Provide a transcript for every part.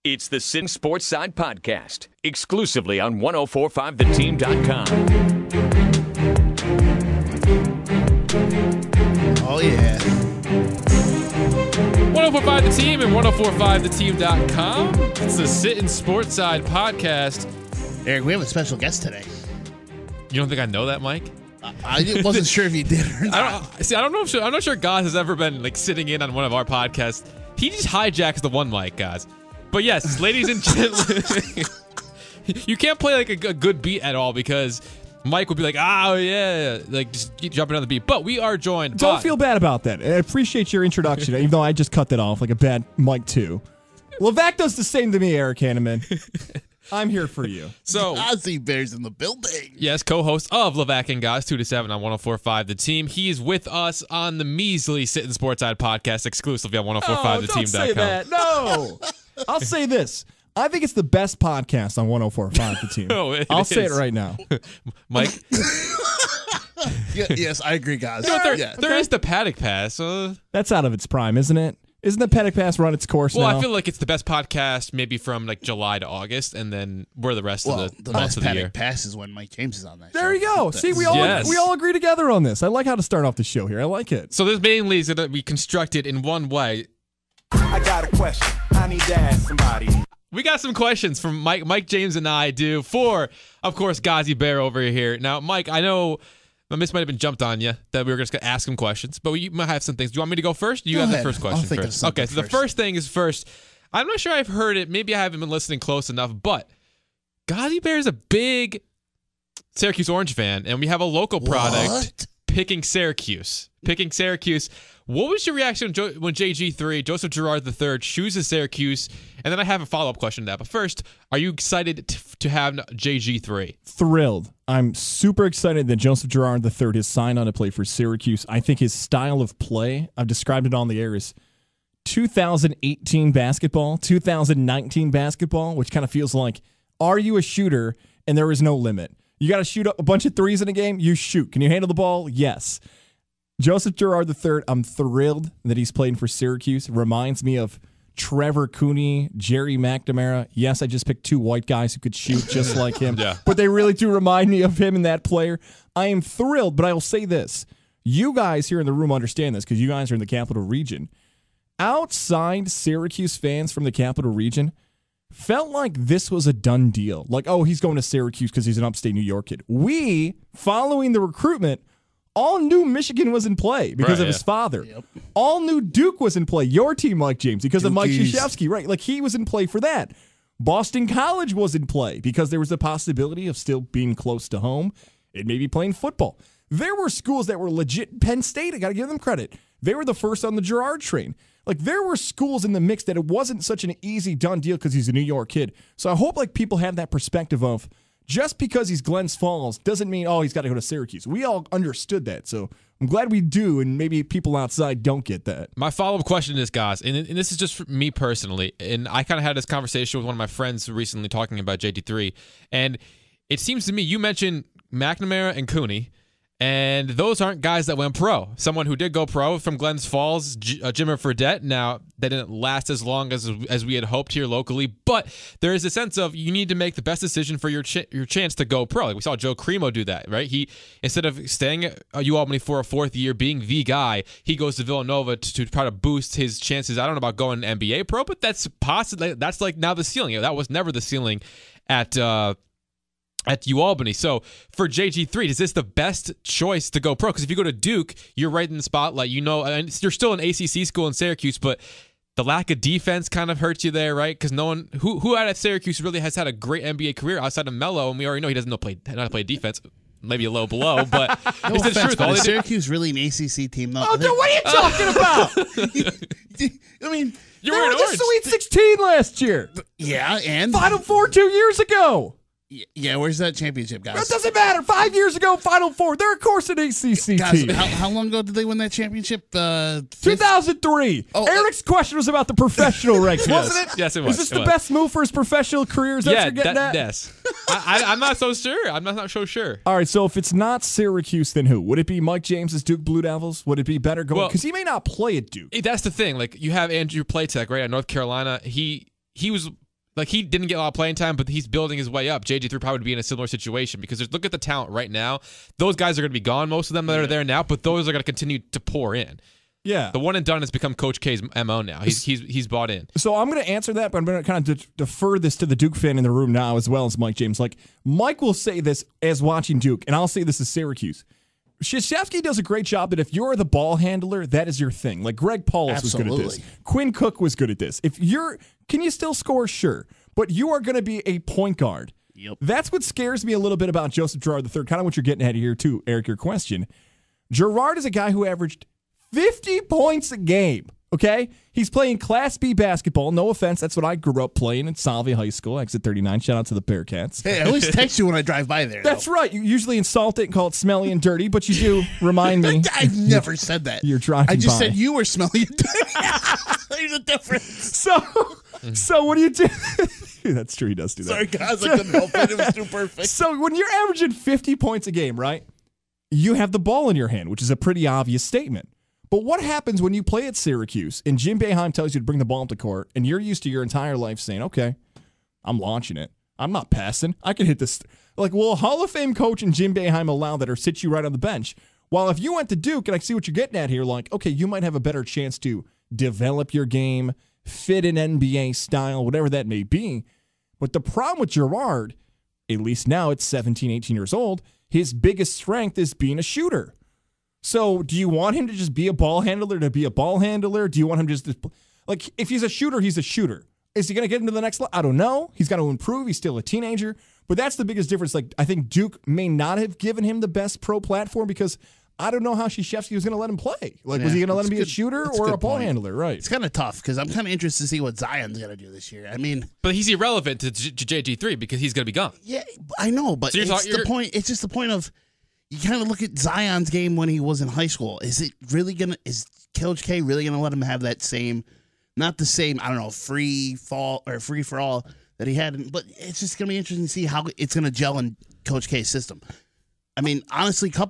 It's the Sittin Sportside podcast, exclusively on 1045theteam.com. Oh, yeah. 1045 The Team and 1045theteam.com. It's the Sittin Sportside podcast. Eric, we have a special guest today. You don't think I know that, Mike? I wasn't sure if you did or not. I'm not sure Gaz has ever been like sitting in on one of our podcasts. He just hijacks the one mic, guys. But yes, ladies and gentlemen, you can't play like a good beat at all because Mike would be like, oh yeah, like just keep jumping on the beat. But we are joined. Don't feel bad about that. I appreciate your introduction, even though I just cut that off like a bad mic too. Levac does the same to me, Eric Hanneman. I'm here for you. So Ozzy Bears in the building. Yes, co-host of Levac and Guys 2 to 7 on 104.5 The Team. He's with us on the measly Sittin Sportside podcast exclusively on 104.5theteam.com. Don't say that. No. I'll say this. I think it's the best podcast on 104.5 The Team. I'll say it right now. Mike? Yes, I agree, guys. There is the Paddock Pass. That's out of its prime, isn't it? Isn't the Paddock Pass run its course now? Well, I feel like it's the best podcast maybe from like July to August, and then we're the rest of the months of the year. Paddock Pass is when Mike James is on that show. There you go. See, we all agree together on this. I like how to start off the show here. I like it. So this mainly is that we constructed in one way. I got a question. I need to ask somebody. We got some questions from Mike James and I do for, of course, Ghazi Bear over here. Now, Mike, I know this might have been jumped on you that we were just going to ask him questions, but we might have some things. Do you want me to go first? You have the first question first. Okay, so the first thing is first. I'm not sure I've heard it. Maybe I haven't been listening close enough, but Ghazi Bear is a big Syracuse Orange fan, and we have a local product picking Syracuse. What was your reaction when JG3, Joseph Girard III, chooses Syracuse? And then I have a follow-up question to that. But first, are you excited to have JG3? Thrilled. I'm super excited that Joseph Girard III has signed on to play for Syracuse. I think his style of play, I've described it on the air, is 2018 basketball, 2019 basketball, which kind of feels like, are you a shooter? And there is no limit. You got to shoot up a bunch of threes in a game, you shoot. Can you handle the ball? Yes. Joseph Girard III, I'm thrilled that he's playing for Syracuse. Reminds me of Trevor Cooney, Jerry McNamara. Yes, I just picked two white guys who could shoot just like him. Yeah. But they really do remind me of him and that player. I am thrilled, but I will say this. You guys here in the room understand this because you guys are in the Capital Region. Outside Syracuse fans from the Capital Region felt like this was a done deal. Like, oh, he's going to Syracuse because he's an upstate New York kid. We, following the recruitment, all knew Michigan was in play because of his father. Yep. All knew Duke was in play. Your team, Mike James, because of Mike Krzyzewski. Right, like he was in play for that. Boston College was in play because there was the possibility of still being close to home and maybe playing football. There were schools that were legit. Penn State, I got to give them credit. They were the first on the Girard train. Like there were schools in the mix that it wasn't such an easy done deal because he's a New York kid. So I hope like people have that perspective of just because he's Glens Falls doesn't mean, oh, he's got to go to Syracuse. We all understood that. So I'm glad we do, and maybe people outside don't get that. My follow-up question is, guys, and this is just for me personally, and I kind of had this conversation with one of my friends recently talking about JD3, and it seems to me you mentioned McNamara and Cooney, and those aren't guys that went pro. Someone who did go pro from Glens Falls, Jimmer Fredette. Now, that didn't last as long as we had hoped here locally, but there is a sense of you need to make the best decision for your chance to go pro. Like we saw Joe Cremo do that, right? He, instead of staying at UAlbany for a fourth year, being the guy, he goes to Villanova to try to boost his chances. I don't know about going NBA pro, but that's possibly, that's like now the ceiling. That was never the ceiling at UAlbany. So for JG3, is this the best choice to go pro? Because if you go to Duke, you're right in the spotlight. You know, and you're still an ACC school in Syracuse, but the lack of defense kind of hurts you there, right? Because no one who out at Syracuse really has had a great NBA career outside of Melo, and we already know he doesn't know how to play defense. Maybe a low below, but it's the truth. Is Syracuse really an ACC team, though? Oh, dude, what are you talking about? I mean, you were in the Sweet 16 last year. Yeah, and Final Four 2 years ago. Yeah, where's that championship, guys? It doesn't matter. 5 years ago, Final Four. They're, of course, an ACC team. How long ago did they win that championship? 2003. Eric's question was about the professional ranks, wasn't it? Yes, it was. Is this the best move for his professional career? Is that what you're getting at? Yes. I'm not so sure. I'm not so sure. All right, so if it's not Syracuse, then who? Would it be Mike James's Duke Blue Devils? Would it be better going? Because he may not play at Duke. That's the thing. Like, you have Andrew Platek, right, at North Carolina. He was like he didn't get a lot of playing time, but he's building his way up. JG3 probably would be in a similar situation because look at the talent right now. Those guys are going to be gone, most of them that are there now, but those are going to continue to pour in. Yeah. The one and done has become Coach K's MO now. He's bought in. So I'm going to answer that, but I'm going to kind of defer this to the Duke fan in the room now as well as Mike James. Like, Mike will say this as watching Duke, and I'll say this as Syracuse. Krzyzewski does a great job that if you're the ball handler, that is your thing. Like Greg Paulus was good at this. Quinn Cook was good at this. Can you still score? Sure. But you are going to be a point guard. Yep. That's what scares me a little bit about Joseph Girard III. Kind of what you're getting at here too, Eric, your question. Girard is a guy who averaged 50 points a game. Okay? He's playing Class B basketball. No offense. That's what I grew up playing in Salve High School, Exit 39. Shout out to the Bearcats. Hey, I always text you when I drive by there. That's right. You usually insult it and call it smelly and dirty, but you do remind me. I've never said that. You're driving by. I just said you were smelly and dirty. There's a difference. So what do you do? That's true. He does do that. Sorry, guys. I couldn't help it. It was too perfect. So when you're averaging 50 points a game, right, you have the ball in your hand, which is a pretty obvious statement. But what happens when you play at Syracuse and Jim Boeheim tells you to bring the ball up the court and you're used to your entire life saying, okay, I'm launching it. I'm not passing. I can hit this. Like, will a Hall of Fame coach and Jim Boeheim allow that or sit you right on the bench? While if you went to Duke, and I see what you're getting at here, like, okay, you might have a better chance to develop your game, fit an NBA style, whatever that may be. But the problem with Girard, at least now it's 17, 18 years old, his biggest strength is being a shooter. So do you want him to just be a ball handler Do you want him just to, like, if he's a shooter, he's a shooter. Is he going to get into the next level? I don't know. He's got to improve. He's still a teenager. But that's the biggest difference. Like, I think Duke may not have given him the best pro platform because I don't know how Krzyzewski was going to let him play. Like, was he going to let him be a shooter or a ball handler? Right. It's kind of tough because I'm kind of interested to see what Zion's going to do this year. I mean, but he's irrelevant to JG3 because he's going to be gone. Yeah, I know, but so the point. It's just the point of you kind of look at Zion's game when he was in high school. Is Coach K really gonna let him have that same, not the same, I don't know, free for all that he had? But it's just gonna be interesting to see how it's gonna gel in Coach K's system. I mean, honestly, but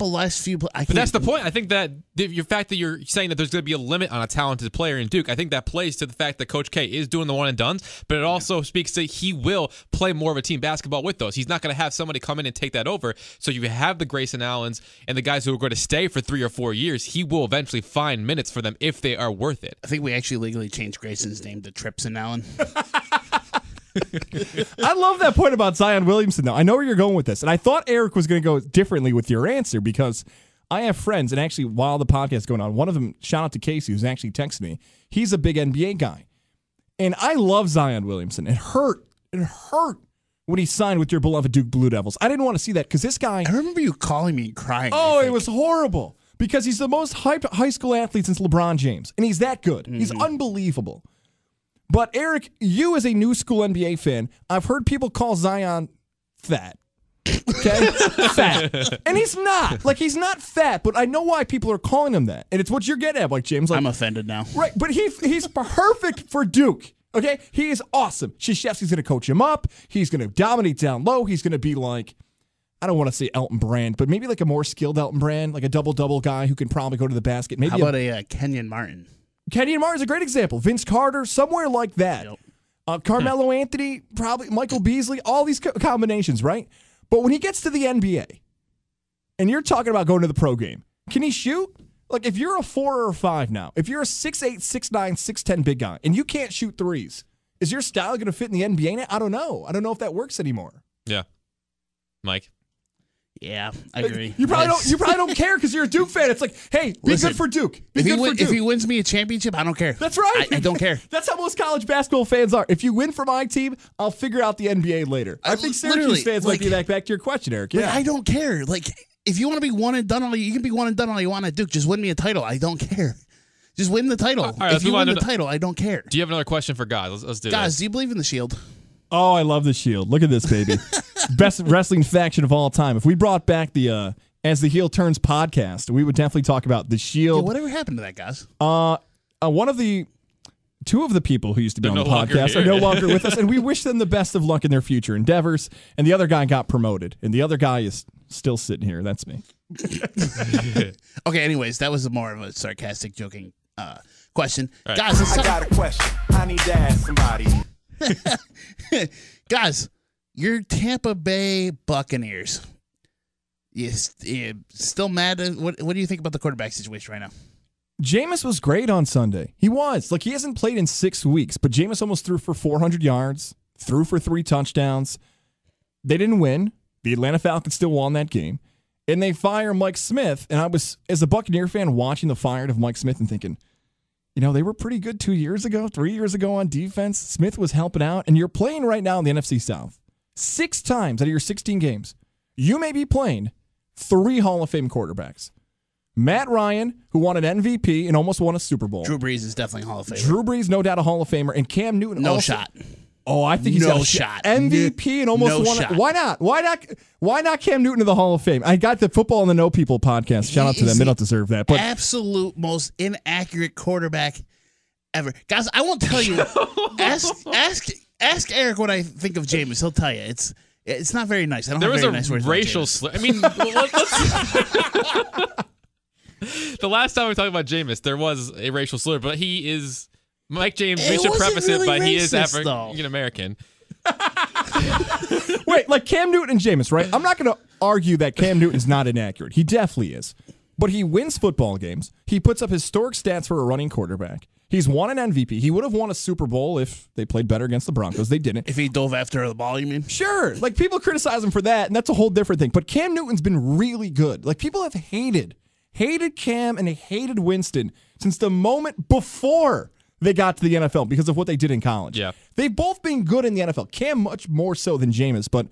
that's the point. I think that the fact that you're saying that there's going to be a limit on a talented player in Duke, I think that plays to the fact that Coach K is doing the one and dones, but it also speaks to he will play more of a team basketball with those. He's not going to have somebody come in and take that over. So you have the Grayson Allens and the guys who are going to stay for 3 or 4 years. He will eventually find minutes for them if they are worth it. I think we actually legally changed Grayson's name to Tripson Allen. I love that point about Zion Williamson, though. I know where you're going with this. And I thought Eric was going to go differently with your answer because I have friends, and actually, while the podcast is going on, one of them, shout out to Casey, who's actually texted me. He's a big NBA guy. And I love Zion Williamson. It hurt when he signed with your beloved Duke Blue Devils. I didn't want to see that because this guy... I remember you calling me and crying. Oh, it was horrible because he's the most hyped high school athlete since LeBron James. And he's that good. Mm-hmm. He's unbelievable. But, Eric, you as a new school NBA fan, I've heard people call Zion fat. Okay? Fat. And he's not. Like, he's not fat, but I know why people are calling him that. And it's what you're getting at, like, James. Like, I'm offended now. Right, but he's perfect for Duke. Okay? He is awesome. Krzyzewski's going to coach him up. He's going to dominate down low. He's going to be like, I don't want to say Elton Brand, but maybe like a more skilled Elton Brand, like a double-double guy who can probably go to the basket. Maybe how about a Kenyon Martin? Kenyon Martin is a great example. Vince Carter, somewhere like that. Yep. Carmelo Anthony, probably Michael Beasley, all these combinations, right? But when he gets to the NBA, and you're talking about going to the pro game, can he shoot? Like, if you're a 4 or a 5 now, if you're a 6'8", 6'9", 6'10" big guy, and you can't shoot threes, is your style going to fit in the NBA now? I don't know. I don't know if that works anymore. Yeah. Mike? Yeah, I agree. You probably don't care because you're a Duke fan. It's like, hey, be good for Duke. If he wins me a championship, I don't care. That's right. I don't care. That's how most college basketball fans are. If you win for my team, I'll figure out the NBA later. I think Syracuse fans might be back to your question, Eric. Yeah, I don't care. Like, if you want to be one and done, you can be one and done all you want at Duke. Just win me a title. I don't care. Just win the title. All right, if you win the title, I don't care. Do you have another question for guys? Let's do this. Guys, do you believe in the Shield? Oh, I love the Shield. Look at this, baby. Best wrestling faction of all time. If we brought back the As the Heel Turns podcast, we would definitely talk about the Shield. Yeah, whatever happened to that, guys? Two of the people who used to be on the podcast are no longer with us, and we wish them the best of luck in their future endeavors. And the other guy got promoted, and the other guy is still sitting here. That's me. Okay, anyways, that was more of a sarcastic, joking question. Right. Guys, I got a question. I need to ask somebody. Guys, your Tampa Bay Buccaneers. You still mad? What do you think about the quarterback situation right now? Jameis was great on Sunday. He was. Like, he hasn't played in 6 weeks, but Jameis almost threw for 400 yards, threw for 3 touchdowns. They didn't win. The Atlanta Falcons still won that game. And they fire Mike Smith. And I was, as a Buccaneer fan, watching the firing of Mike Smith and thinking, they were pretty good 2 years ago, 3 years ago on defense. Smith was helping out. And you're playing right now in the NFC South. 6 times out of your 16 games, you may be playing 3 Hall of Fame quarterbacks. Matt Ryan, who won an MVP and almost won a Super Bowl. Drew Brees is definitely a Hall of Famer. Drew Brees, no doubt a Hall of Famer. And Cam Newton No also, shot. Oh, I think he's got a shot. MVP and almost won it. Why not? Why not Cam Newton to the Hall of Fame? I got the Football and the No People podcast. Shout out to them. They don't deserve that. But absolute most inaccurate quarterback ever. Guys, I won't tell you. Ask Eric what I think of Jameis. He'll tell you. It's not very nice. I don't there have was very a nice words racial slur. I mean, the last time we talked about Jameis, there was a racial slur, but he is Mike James. We should preface it, but he is African American. Wait, like Cam Newton and Jameis, right? I'm not going to argue that Cam Newton's not inaccurate. He definitely is. But he wins football games. He puts up historic stats for a running quarterback. He's won an MVP. He would have won a Super Bowl if they played better against the Broncos. They didn't. If he dove after the ball, you mean? Sure. Like, people criticize him for that, and that's a whole different thing. But Cam Newton's been really good. Like, people have hated Cam and they hated Winston since the moment before they got to the NFL because of what they did in college. Yeah. They've both been good in the NFL. Cam much more so than Jameis, but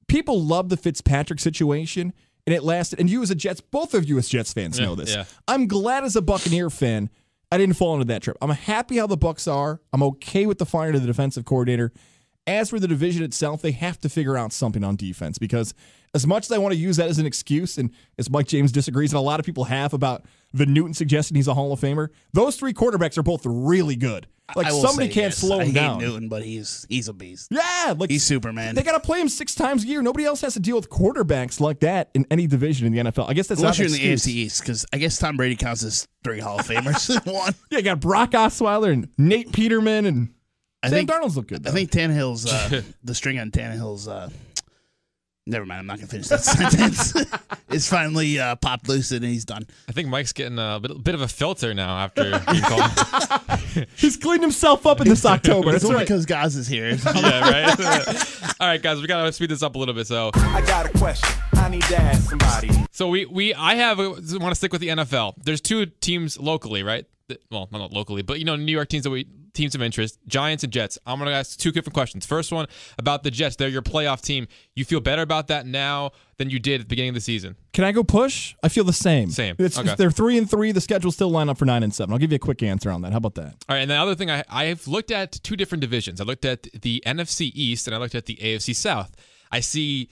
people love the Fitzpatrick situation, and it lasted. And you as a Jets, both of you as Jets fans know this. Yeah. I'm glad as a Buccaneer fan I didn't fall into that trip. I'm happy how the Bucs are. I'm okay with the firing of the defensive coordinator. As for the division itself, they have to figure out something on defense because as much as I want to use that as an excuse, and as Mike James disagrees, and a lot of people have about the Newton suggesting he's a Hall of Famer, those 3 quarterbacks are both really good. Like, somebody can't slow him down. I hate Newton, but he's a beast. Yeah, like he's Superman. They got to play him 6 times a year. Nobody else has to deal with quarterbacks like that in any division in the NFL. I guess that's unless not you're an in the excuse. AFC East, because I guess Tom Brady counts as 3 Hall of Famers in one. Yeah, you got Brock Osweiler and Nate Peterman and Sam Darnold's look good, though. I think Tannehill's the string on Tannehill's. Never mind, I'm not going to finish that sentence. It's finally popped loose and he's done. I think Mike's getting a bit of a filter now after being called. He's cleaned himself up in this October. It's That's only right. because Gaz is here. Yeah, right? All right, guys, we got to speed this up a little bit. So I got a question. I need to ask somebody. So I want to stick with the NFL. There's 2 teams locally, right? Well, not locally, but New York teams teams of interest, Giants and Jets. I'm going to ask 2 different questions. First one about the Jets. They're your playoff team. You feel better about that now than you did at the beginning of the season? Can I go push? I feel the same. Same. Okay. They're 3-3. The schedule still line up for 9-7. I'll give you a quick answer on that. How about that? All right. And the other thing, I've looked at 2 different divisions. I looked at the NFC East and I looked at the AFC South. I see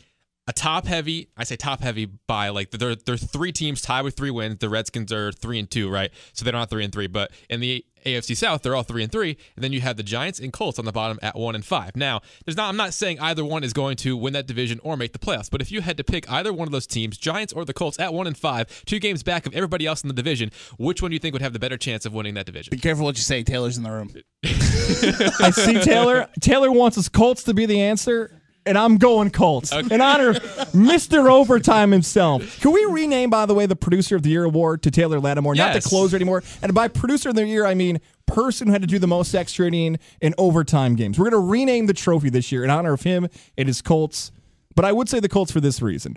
a top-heavy. I say top-heavy by like there are 3 teams tied with 3 wins. The Redskins are 3-2, right? So they're not 3-3. But in the AFC South, they're all 3-3, and then you have the Giants and Colts on the bottom at 1-5. Now, I'm not saying either one is going to win that division or make the playoffs, but if you had to pick either one of those teams, Giants or the Colts, at 1-5, 2 games back of everybody else in the division, which one do you think would have the better chance of winning that division? Be careful what you say. Taylor's in the room. I see Taylor. Taylor wants his Colts to be the answer. And I'm going Colts. Okay. In honor of Mr. Overtime himself. Can we rename, by the way, the Producer of the Year award to Taylor Lattimore? Yes. Not the closer anymore. And by Producer of the Year, I mean person who had to do the most extra inning in overtime games. We're going to rename the trophy this year in honor of him and his Colts. But I would say the Colts for this reason.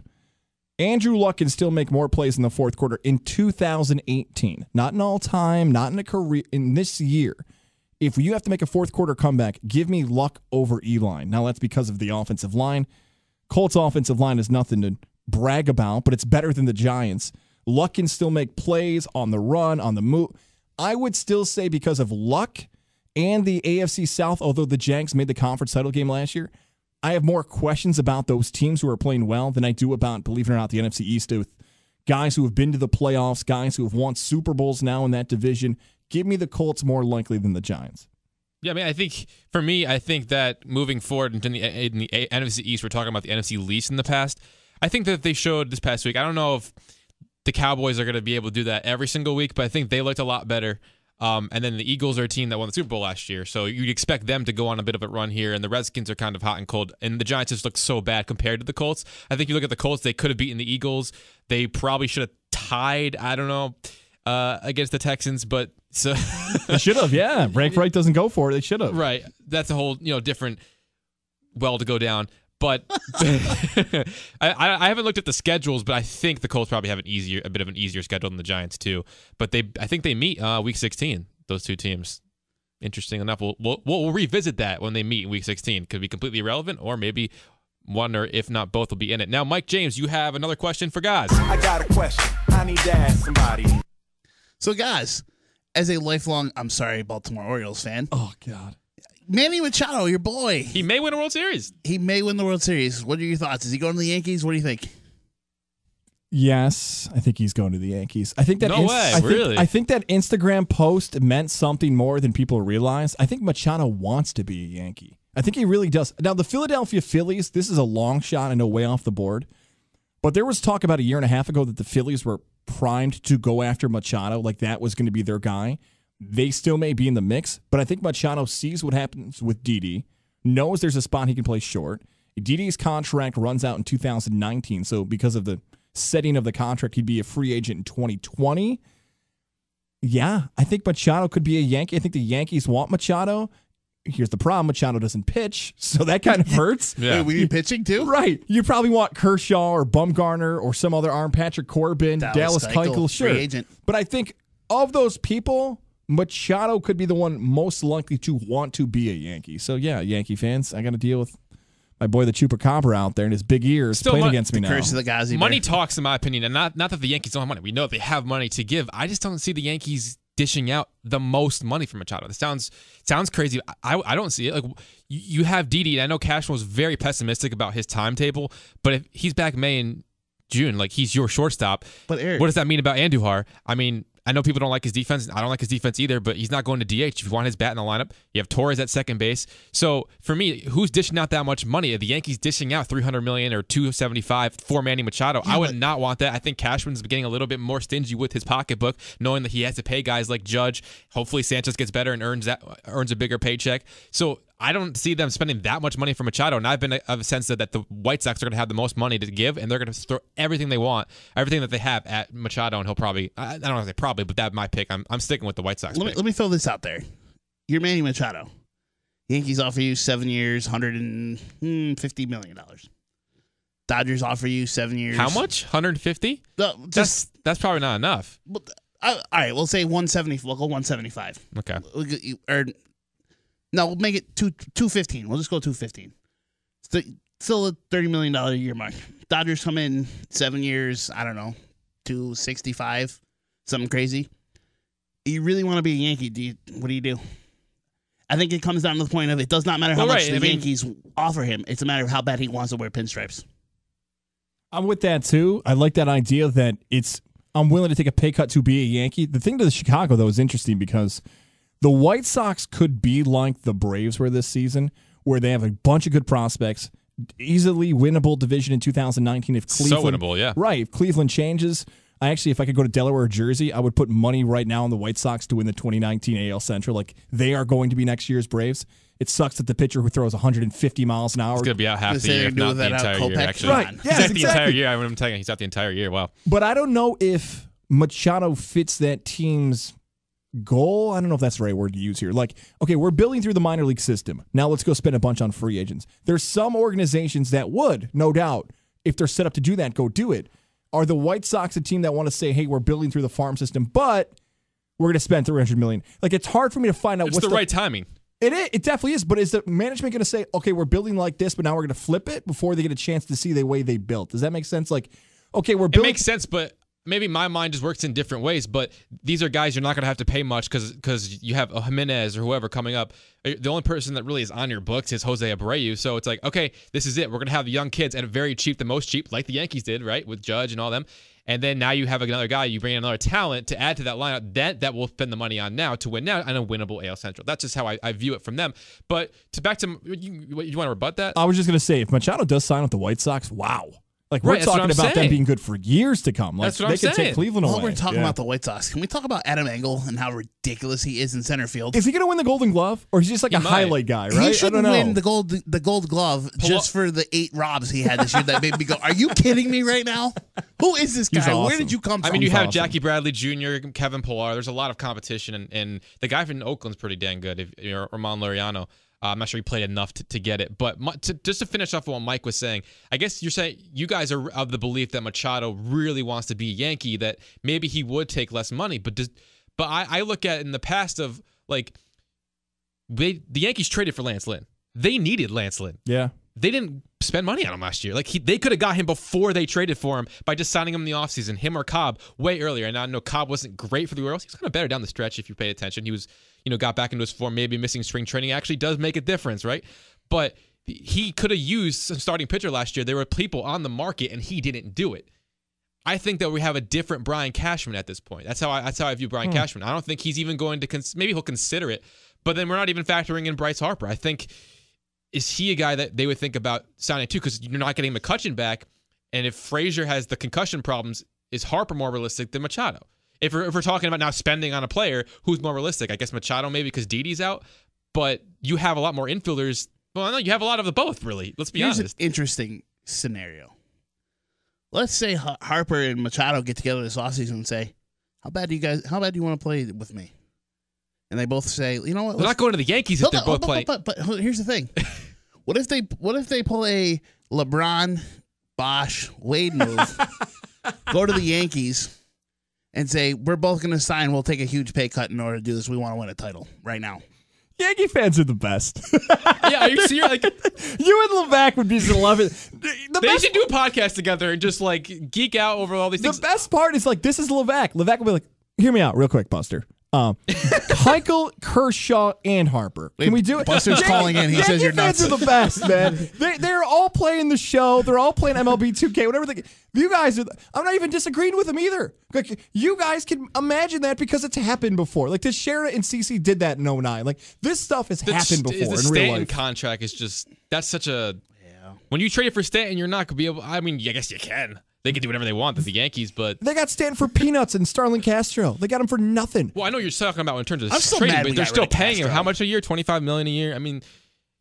Andrew Luck can still make more plays in the fourth quarter in 2018. Not in all time, not in a career, in this year. If you have to make a fourth quarter comeback, give me Luck over Eli. Now, that's because of the offensive line. Colts' offensive line is nothing to brag about, but it's better than the Giants. Luck can still make plays on the run, on the move. I would still say because of Luck and the AFC South, although the Jags made the conference title game last year, I have more questions about those teams who are playing well than I do about, believe it or not, the NFC East with guys who have been to the playoffs, guys who have won Super Bowls now in that division. Give me the Colts more likely than the Giants. Yeah, I mean, I think that moving forward in the NFC East, we're talking about the NFC least in the past. I think that they showed this past week. I don't know if the Cowboys are going to be able to do that every single week, but I think they looked a lot better And then the Eagles are a team that won the Super Bowl last year, so you'd expect them to go on a bit of a run here. And the Redskins are kind of hot and cold, and the Giants just look so bad compared to the Colts. I think you look at the Colts; they could have beaten the Eagles. They probably should have tied. I don't know against the Texans, but so They should have. Yeah, Frank Reich doesn't go for it. They should have. right. That's a whole different well to go down. But I haven't looked at the schedules, but I think the Colts probably have a bit of an easier schedule than the Giants too. But I think they meet week 16. Those two teams. Interesting enough, we'll revisit that when they meet in week 16. Could be completely irrelevant, or maybe one or if not both will be in it. Now, Mike James, you have another question for Gaz. I got a question. I need to ask somebody. So, guys, as a lifelong, I'm sorry, Baltimore Orioles fan, Oh God. Manny Machado, your boy, He may win a World Series. he may win the World Series. What are your thoughts? Is he going to the Yankees? What do you think? Yes, I think he's going to the Yankees. I think that No way, really? I think that Instagram post meant something more than people realize. I think Machado wants to be a Yankee. I think he really does. Now, the Philadelphia Phillies, this is a long shot, I know, way off the board. But there was talk about a year and a half ago that the Phillies were primed to go after Machado, like that was going to be their guy. They still may be in the mix, but I think Machado sees what happens with Didi, knows there's a spot he can play short. Didi's contract runs out in 2019, so because of the setting of the contract, he'd be a free agent in 2020. Yeah, I think Machado could be a Yankee. I think the Yankees want Machado. Here's the problem. Machado doesn't pitch, so that kind of hurts. Yeah. Wait, we need pitching too? Right. You probably want Kershaw or Bumgarner or some other arm, Patrick Corbin, Dallas Keuchel, sure. free agent. But I think of those people, Machado could be the one most likely to want to be a Yankee. So, yeah, Yankee fans, I got to deal with my boy the Chupacabra out there and his big ears Still, playing against me now. Curse of the Ghazi Money Bear. talks, in my opinion, and not that the Yankees don't have money. We know they have money to give. I just don't see the Yankees dishing out the most money for Machado. That sounds crazy. I don't see it. Like, you have Didi, and I know Cashman was very pessimistic about his timetable, but if he's back May and June, like, he's your shortstop. But Eric, What does that mean about Andujar? I mean, I know people don't like his defense. I don't like his defense either, but he's not going to DH. If you want his bat in the lineup, you have Torres at second base. So for me, who's dishing out that much money? Are the Yankees dishing out $300 million or $275 for Manny Machado? I would not want that. I think Cashman's getting a little bit more stingy with his pocketbook, knowing that he has to pay guys like Judge. Hopefully Sanchez gets better and earns a bigger paycheck. So I don't see them spending that much money for Machado, and I've been of a sense that the White Sox are going to have the most money to give, and they're going to throw everything they want, everything that they have at Machado, and he'll probably, I don't know if they probably, but that's my pick. I'm sticking with the White Sox pick. let me throw this out there. You're Manny Machado. Yankees offer you 7 years, $150 million. Dodgers offer you 7 years. How much? 150? No, That's probably not enough. all right, we'll say 170. We'll go 175. Okay. No, we'll make it 215. We'll just go 215. Still a $30 million a year mark. Dodgers come in 7 years, I don't know, 265, something crazy. You really want to be a Yankee? What do you do? I think it comes down to the point of it does not matter how much the Yankees offer him. It's a matter of how bad he wants to wear pinstripes. I'm with that too. I like that idea that I'm willing to take a pay cut to be a Yankee. The thing to the Chicago, though, is interesting because the White Sox could be like the Braves were this season, where they have a bunch of good prospects, easily winnable division in 2019 if Cleveland. So winnable, yeah. Right. If Cleveland changes, if I could go to Delaware or Jersey, I would put money right now on the White Sox to win the 2019 AL Central. Like, they are going to be next year's Braves. It sucks that the pitcher who throws 150 miles an hour He's going to be out half the year, if not the entire year, actually. Right. He's Yes, out the entire year. I'm telling you, he's out the entire year. Wow. But I don't know if Machado fits that team's goal. I don't know if that's the right word to use here. Like, okay, we're building through the minor league system. Now let's go spend a bunch on free agents. There's some organizations that would, no doubt, if they're set up to do that, go do it. Are the White Sox a team that want to say, hey, we're building through the farm system, but we're going to spend $300 million? Like, it's hard for me to find out It's what's the right timing. It definitely is, but is the management going to say, okay, we're building like this, but now we're going to flip it before they get a chance to see the way they built? Does that make sense? Like, okay, we're building. It makes sense, but maybe my mind just works in different ways. But these are guys you're not going to have to pay much because you have a Jimenez or whoever coming up. The only person that really is on your books is Jose Abreu. So it's like, okay, this is it. We're going to have the young kids at a very cheap, the most cheap, like the Yankees did, right, with Judge and all them. And then now you have another guy, you bring in another talent to add to that lineup that will spend the money on now to win now and a winnable AL Central. That's just how I view it from them. But back to you want to rebut that? I was just going to say, if Machado does sign with the White Sox, wow. Like, we're Right, that's what talking I'm about them saying. being good for years to come. Like, That's what they I'm could saying. take Cleveland While away. we're talking Yeah. about the White Sox, can we talk about Adam Engel and how ridiculous he is in center field? Is he going to win the Golden Glove, or is he just like He a might. highlight guy? Right? He I should don't know. win the Gold Glove just for the 8 robs he had this year. That made me go, "Are you kidding me right now? Who is this guy? He's Where awesome. did you come from?" I mean, you have awesome. Jackie Bradley Jr., Kevin Pillar. There's a lot of competition, and the guy from Oakland's pretty dang good. If you're Ramon Laureano, I'm not sure he played enough to get it. But just to finish off what Mike was saying, I guess you're saying you guys are of the belief that Machado really wants to be a Yankee, that maybe he would take less money. But I look at it in the past of, like, the Yankees traded for Lance Lynn. They needed Lance Lynn. Yeah. They didn't spend money on him last year. Like, they could have got him before they traded for him by just signing him in the offseason, him or Cobb, way earlier. And I know Cobb wasn't great for the Orioles. He was kind of better down the stretch if you paid attention. He was, got back into his form, maybe missing spring training. Actually does make a difference, right? But he could have used a starting pitcher last year. There were people on the market, and he didn't do it. I think that we have a different Brian Cashman at this point. That's how I view Brian Cashman. I don't think he's even going to maybe he'll consider it, but then we're not even factoring in Bryce Harper. I think, is he a guy that they would think about signing too? Because you're not getting McCutchen back, and if Frazier has the concussion problems, is Harper more realistic than Machado? If we're talking about now spending on a player, who's more realistic? I guess Machado maybe because Didi's out, but you have a lot more infielders. Well, I know you have a lot of the both, really. Let's be Here's honest. an interesting scenario. Let's say Harper and Machado get together this offseason and say, how bad do you want to play with me? And they both say, you know what? They're not going to the Yankees if they're both playing. But here's the thing. What if they pull a LeBron, Bosch, Wade move, go to the Yankees, and say, we're both going to sign, we'll take a huge pay cut in order to do this. We want to win a title right now. Yankee fans are the best. Yeah, are you serious? Like, You and Levac would be just love it. they should do a podcast together and just like geek out over all these The things. best part is, like, this is Levac. Levac will be like, hear me out real quick, Buster. Keuchel, Kershaw, and Harper. Can we do it? Buster's calling in. He Yankee says you're fans nuts. are the best, man. They're all playing the show. They're all playing MLB 2K, whatever. You guys are. I'm not even disagreeing with them either. Like, you guys can imagine that because it's happened before. Like, Teixeira and CC did that in 2009. Like, this stuff has happened before The in real Stanton life. contract is just, that's such a. When you trade for Stanton, you're not going to be able. I mean, I guess you can. They can do whatever they want to the Yankees, but. They got Stanton for peanuts and Starlin Castro. They got him for nothing. Well, I know you're talking about in terms of I'm still trading, mad but we they're got still rid of paying him Castro. how much a year? $25 million a year. I mean,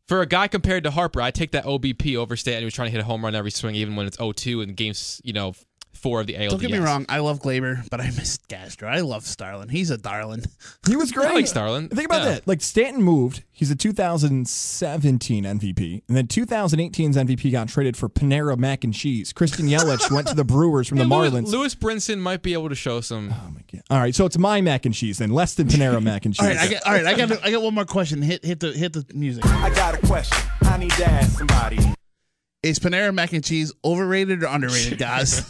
for a guy compared to Harper, I take that OBP over Stanton, who's trying to hit a home run every swing, even when it's 0-2 in games, 4 of the ALDS. Don't get me wrong. I love Glaber, but I miss Castro. I love Starlin. He's a darling. He was great. I like Starlin. Think about Yeah. that. Like, Stanton moved. He's a 2017 MVP. And then 2018's MVP got traded for Panera Mac and Cheese. Christian Yelich went to the Brewers from the Marlins. Lewis Brinson might be able to show some. Oh my God. All right, so it's my mac and cheese then, less than Panera Mac and Cheese. I got one more question. Hit the music. I got a question. I need to ask somebody. Is Panera Mac and Cheese overrated or underrated, guys?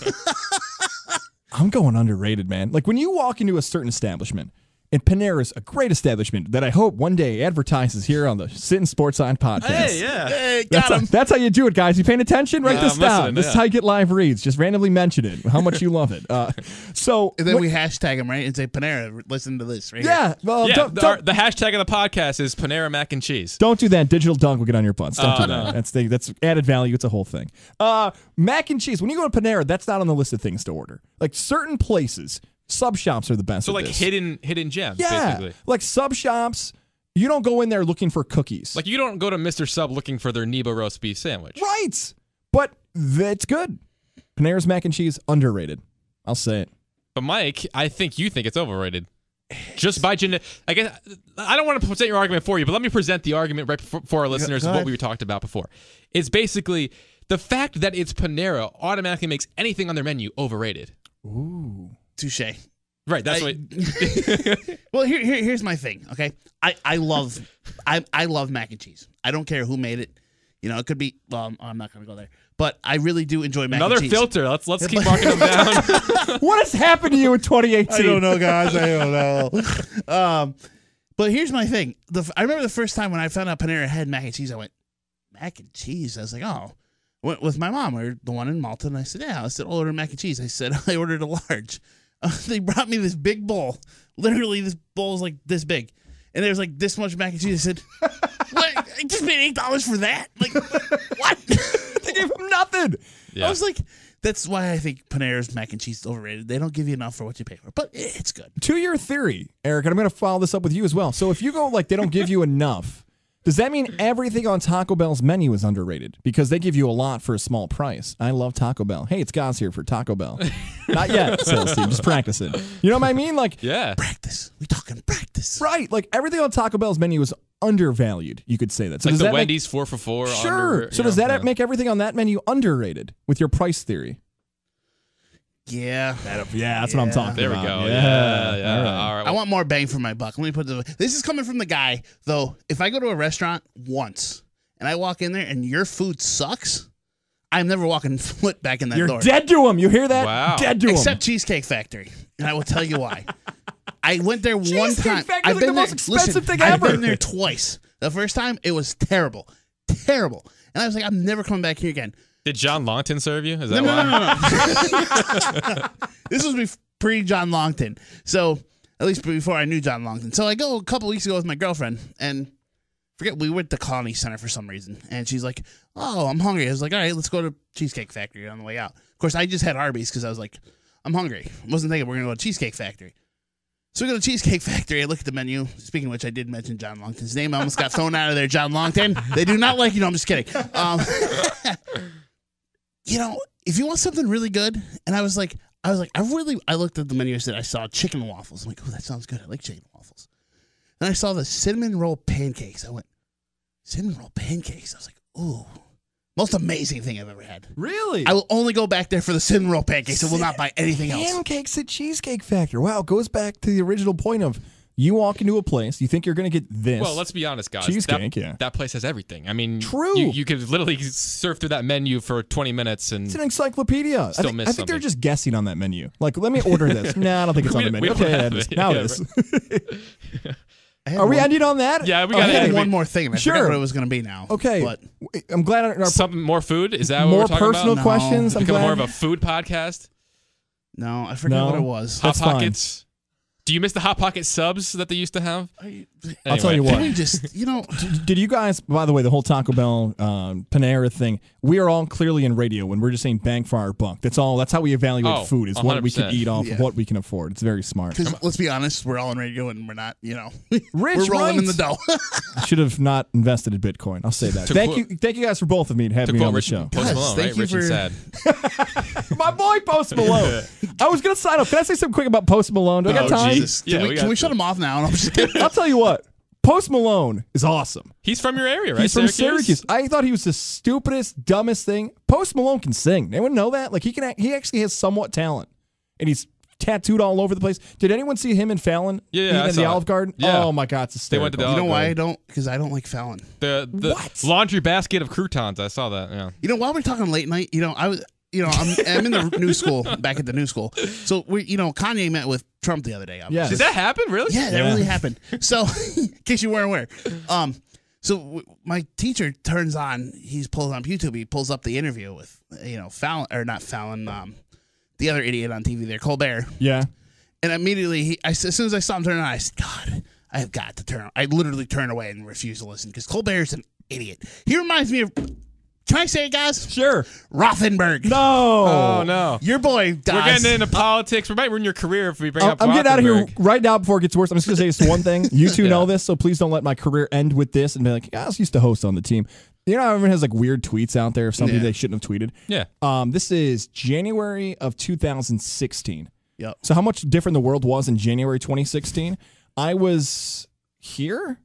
I'm going underrated, man. Like, when you walk into a certain establishment, and Panera's a great establishment that I hope one day advertises here on the Sittin Sportside podcast. Hey, got him. That's how you do it, guys. You paying attention? Write Yeah, this I'm down. listening, This is yeah. how you get live reads. Just randomly mention it, how much you love it. So And then we hashtag him, right? And say, Panera, listen to this right yeah, well, Yeah, don't, the hashtag of the podcast is Panera Mac and Cheese. don't do that. Digital dunk will get on your butts. Don't do no. that. That's added value. It's a whole thing. Mac and cheese. When you go to Panera, that's not on the list of things to order. Like, certain places, sub shops are the best. So at like this. hidden gems, yeah, basically. like sub shops. You don't go in there looking for cookies. Like you don't go to Mr. Sub looking for their Nebo roast beef sandwich. right, but that's good. Panera's mac and cheese underrated. I'll say it. But Mike, I think you think it's overrated. Just by I guess I don't want to present your argument for you, but let me present the argument right for our listeners go of what ahead. we talked about before. It's basically the fact that it's Panera automatically makes anything on their menu overrated. Ooh. Touche. Right, that's what. Well, here's my thing. Okay, I love mac and cheese. I don't care who made it. It could be. Well, I'm not gonna go there. But I really do enjoy mac Another and cheese. filter. Let's keep marking them down. What has happened to you in 2018? I don't know, guys. I don't know. But here's my thing. I remember the first time when I found out Panera had mac and cheese. I went, mac and cheese? I was like, oh. Went with my mom. We were the one in Malta, and I said, yeah. I said, I'll order mac and cheese. I said, I ordered a large. They brought me this big bowl. Literally, this bowl is like this big. And there was like this much mac and cheese. I said, what? I just paid $8 for that? Like, what? They gave him nothing. Yeah. I was like, That's why I think Panera's mac and cheese is overrated. They don't give you enough for what you pay for, but it's good. To your theory, Eric, and I'm going to follow this up with you as well. So if you go like they don't give you enough, does that mean everything on Taco Bell's menu is underrated? Because they give you a lot for a small price. I love Taco Bell. Hey, it's Gaz here for Taco Bell. Not yet, sales team. Just practicing. You know what I mean? Like, Yeah. Practice. We talking practice. right. Like everything on Taco Bell's menu is undervalued. You could say that. So Like does the that Wendy's 4 for $4. Sure. So does that make everything on that menu underrated with your price theory? Yeah. Yeah, that's what I'm talking There we about. go. Yeah. Yeah. All right. All right. I want more bang for my buck. Let me put this is coming from the guy, though. If I go to a restaurant once and I walk in there and your food sucks, I'm never walking foot back in that You're door. dead to him. You hear that? Wow. Dead to him. Except Cheesecake Factory. And I will tell you why. I went there one Cheesecake time. Factory's like the most expensive thing I've ever. been there twice. The first time, it was terrible. Terrible. And I was like, I'm never coming back here again. Did John Longton serve you? Is that why? No. This was pre-John Longton. So, at least before I knew John Longton. So, I go a couple weeks ago with my girlfriend, and we were at the Colony Center for some reason. And she's like, oh, I'm hungry. I was like, all right, let's go to Cheesecake Factory on the way out. Of course, I just had Arby's because I was like, I'm hungry. I wasn't thinking we're going to go to Cheesecake Factory. So we go to Cheesecake Factory. I look at the menu. Speaking of which, I did mention John Longton's name. I almost got thrown out of there, John Longton. They do not like you. No, I'm just kidding. If you want something really good, and I looked at the menu. I said, I saw chicken and waffles. I'm like, oh, that sounds good. I like chicken and waffles. Then I saw the cinnamon roll pancakes. I went, cinnamon roll pancakes. I was like, ooh, most amazing thing I've ever had. Really? I will only go back there for the cinnamon roll pancakes. I will not buy anything else. Pancakes at Cheesecake Factory. Wow, it goes back to the original point of you walk into a place, you think you're going to get this. Well, let's be honest, guys. Cheesecake, that place has everything. I mean, True. You could literally surf through that menu for 20 minutes and It's an encyclopedia. Still I miss think they're something. just guessing on that menu. Like, let me order this. Nah, I don't think it's on the menu. we don't Okay, have it is. it. Now Yeah, it is. I had Are we one- ending on that? Yeah, we I got had to one more thing, and I Sure. forgot what it was going to be now. Okay. But I'm glad our something more food. Is that what more we're talking personal about? questions. I'm Become glad. more of a food podcast. no, I forgot No. what it was. Hot That's fine. Pockets. Do you miss the Hot Pocket subs that they used to have? I'll tell you Anyway. what. Can we just, Did you guys, by the way, the whole Taco Bell Panera thing, we are all clearly in radio when we're just saying bang for our buck. That's all. That's how we evaluate Oh, food, is what we can 100%. eat off Yeah. of what we can afford. It's very smart. because let's be honest, we're all in radio and we're not, Rich, we're rolling right. in the dough. I should have not invested in Bitcoin. I'll say that. To Thank quote- you guys for both of me having To me quote on the Rich show. Post Guys, Malone, thank right? you Rich and for- sad. My boy Post Malone. I was gonna sign up. Can I say something quick about Post Malone? Do I got Oh, time? Jesus. Yeah, we Can got we shut him off now? No, I'm just kidding. I'll tell you what. Post Malone is awesome. He's from your area, right? He's from Syracuse. I thought he was the stupidest, dumbest thing. Post Malone can sing. Anyone know that? Like he actually has somewhat talent, and he's tattooed all over the place. Did anyone see him and Fallon? Yeah, I in saw the it. Olive Garden. Yeah. Oh my God, it's They went to the hysterical. You know why I Olive don't? Because I don't like Fallon. The What? laundry basket of croutons. I saw that. Yeah. While we're talking late night, I'm in the new school, back at the new school. So Kanye met with Trump the other day. Obviously. Yes. Did that happen? Really? Yeah, that Yeah. really happened. So, in case you weren't aware, my teacher turns on. He pulls on YouTube. He pulls up the interview with Fallon, or not Fallon, the other idiot on TV there, Colbert. Yeah. And immediately, as soon as I saw him turn on, I said, God, I have got to turn. I literally turned away and refused to listen because Colbert's an idiot. He reminds me of. Can I say it, guys? Sure. Rothenberg. No. Oh no. Your boy, Daz. We're getting into politics. We might ruin your career if we bring up. I'm getting out of here Rothenberg. right now before it gets worse. I'm just going to say this one thing. You two know this, so please don't let my career end with this and be like, I used to host on the team. You know how everyone has like weird tweets out there of something Yeah. they shouldn't have tweeted? Yeah. This is January of 2016. Yep. So how much different the world was in January 2016? I was here?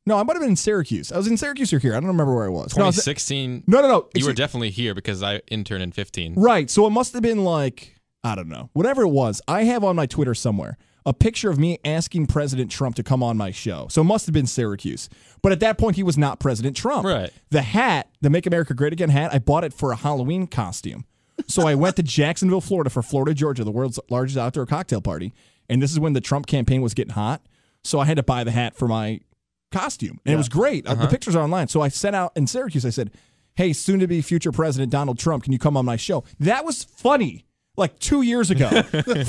No, I might have been in Syracuse. I was in Syracuse or here. I don't remember where I was. No, I was- 2016. No. You were Excuse- definitely here because I interned in 15. Right. So it must have been like, I don't know, whatever it was. I have on my Twitter somewhere a picture of me asking President Trump to come on my show. So it must have been Syracuse. But at that point, he was not President Trump. Right. The hat, the Make America Great Again hat, I bought it for a Halloween costume. So I went to Jacksonville, Florida for Florida, Georgia, the world's largest outdoor cocktail party. And this is when the Trump campaign was getting hot. So I had to buy the hat for my costume. And it was great. The pictures are online. So I sent out in Syracuse, I said, hey, soon to be future President Donald Trump, can you come on my show? That was funny. Like 2 years ago.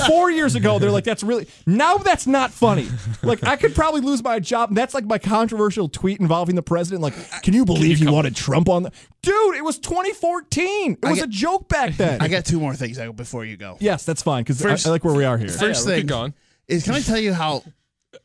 4 years ago, they're like, that's really... Now that's not funny. Like, I could probably lose my job. And that's like my controversial tweet involving the president. Like, can you believe he wanted Trump on the... Dude, it was 2014. It was a joke back then. I got two more things before you go. Yes, that's fine, because I like where we are here. First thing is, can I tell you how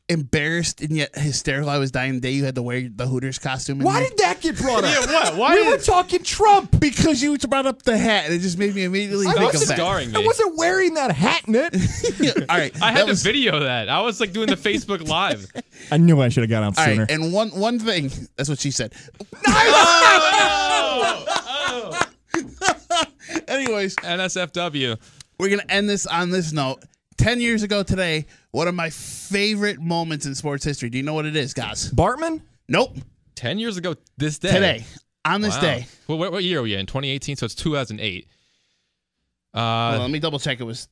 embarrassed and yet hysterical I was dying the day you had to wear the Hooters costume? Why did that get brought up? Yeah, what? Why we were talking Trump. Because you brought up the hat, and it just made me immediately think of that. Scarring me. I wasn't wearing that hat in it. All right, I had to video that. I was like doing the Facebook Live. I knew I should have got out sooner. Right, and one thing, that's what she said. Anyways, NSFW. we're going to end this on this note. 10 years ago today, one of my favorite moments in sports history. Do you know what it is, guys? Bartman? Nope. 10 years ago this day. Today. On this Wow. day. Well, what year are we in? 2018, so it's 2008. Well, let me double check. It was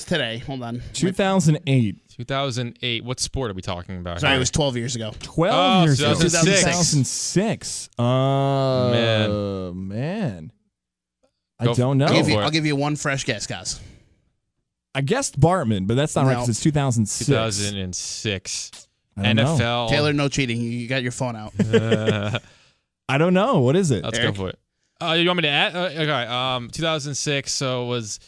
today. Hold on. 2008. 2008. What sport are we talking about? Sorry, here? it was 12 years ago. 12 years ago. 2006. 2006. Man. I don't know. I'll give you one fresh guess, guys. I guessed Bartman, but that's not right because it's 2006. 2006. I don't know. NFL. Taylor, no cheating. You got your phone out. I don't know. What is it? Let's Eric? go for it. You want me to add? Okay. 2006. So it was.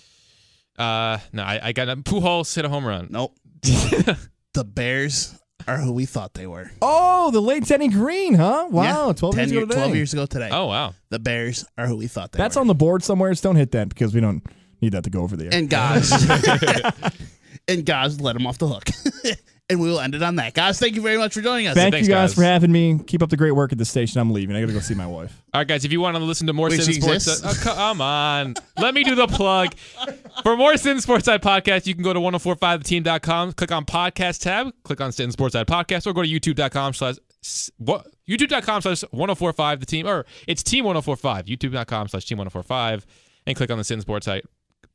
No, I got Pujols hit a home run. Nope. The Bears are who we thought they were. Oh, the late Denny Green, huh? Wow, Yeah, 12 years ago today. 12 years ago today. Oh wow. The Bears are who we thought they That's were. on the board somewhere. Just don't hit that because we don't need that to go over the air. And guys, let him off the hook. And we will end it on that. Guys, thank you very much for joining us. Thanks, Thanks, you guys, guys. for having me. Keep up the great work at the station. I'm leaving. I got to go see my wife. All right, guys, if you want to listen to more Wait, Sittin she Sports, exists? come on. Let me do the plug. For more Sittin Sportside podcast, you can go to 1045theteam.com, click on podcast tab, click on Sittin Sportside podcast, or go to youtube.com/1045theteam, or it's team 1045, youtube.com/team 1045, and click on the Sittin Sportside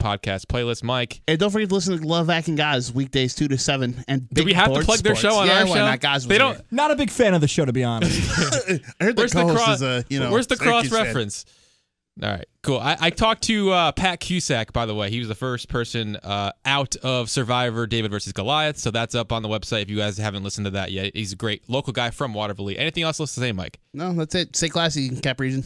podcast playlist. Mike, And don't forget to listen to Love Acting Guys weekdays 2 to 7. And do we have to Board plug their Sports. show on our why show? not? Guys, They don't. Not a big fan of the show, to be honest. I heard the Where's the co-host cross? is Where's the cross Syracuse fan. reference? All right, cool. I talked to Pat Cusack, by the way. He was the first person out of Survivor David versus Goliath, so that's up on the website if you guys haven't listened to that yet. He's a great local guy from Waterville. Anything else to say, Mike? No, that's it. Stay classy, Cap Region.